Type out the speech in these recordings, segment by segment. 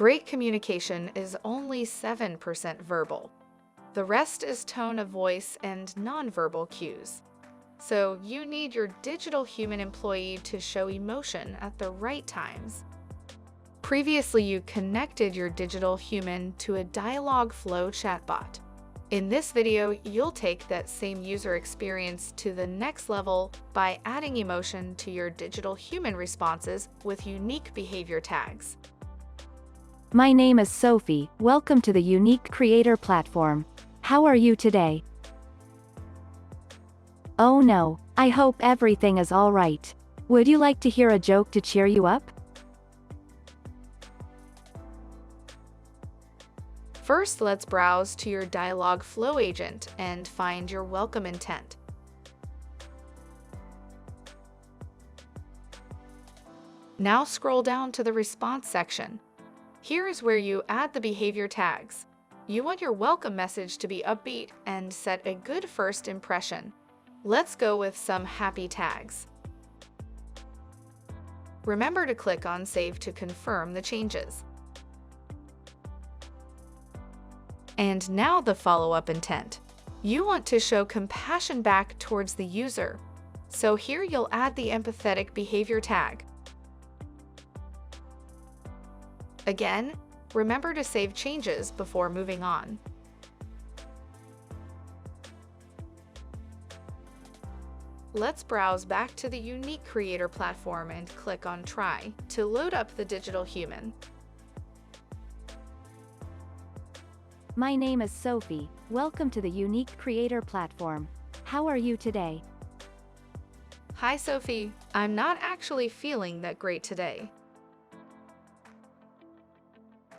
Great communication is only 7% verbal. The rest is tone of voice and nonverbal cues. So you need your digital human employee to show emotion at the right times. Previously, you connected your digital human to a Dialogflow chatbot. In this video, you'll take that same user experience to the next level by adding emotion to your digital human responses with unique behavior tags. My name is Sophie. Welcome to the UneeQ Creator platform. How are you today? Oh no, I hope everything is all right. Would you like to hear a joke to cheer you up? First, let's browse to your Dialogflow agent and find your welcome intent. Now scroll down to the response section. Here is where you add the behavior tags. You want your welcome message to be upbeat and set a good first impression. Let's go with some happy tags. Remember to click on Save to confirm the changes. And now the follow-up intent. You want to show compassion back towards the user. So here you'll add the empathetic behavior tag. Again, remember to save changes before moving on. Let's browse back to the UneeQ Creator platform and click on Try to load up the digital human. My name is Sophie. Welcome to the UneeQ Creator platform. How are you today? Hi Sophie, I'm not actually feeling that great today.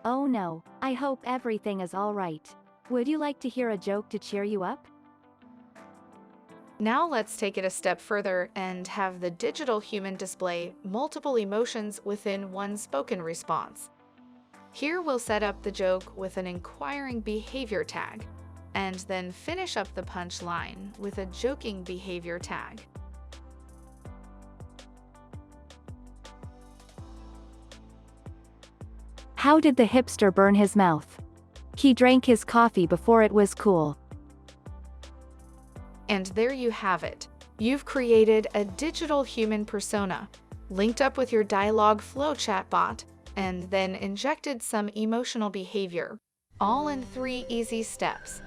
Oh no, I hope everything is all right. Would you like to hear a joke to cheer you up? Now let's take it a step further and have the digital human display multiple emotions within one spoken response. Here we'll set up the joke with an enquiring behavior tag, and then finish up the punchline with a joking behavior tag. How did the hipster burn his mouth? He drank his coffee before it was cool. And there you have it. You've created a digital human persona, linked up with your Dialogflow chatbot, and then injected some emotional behavior, all in 3 easy steps.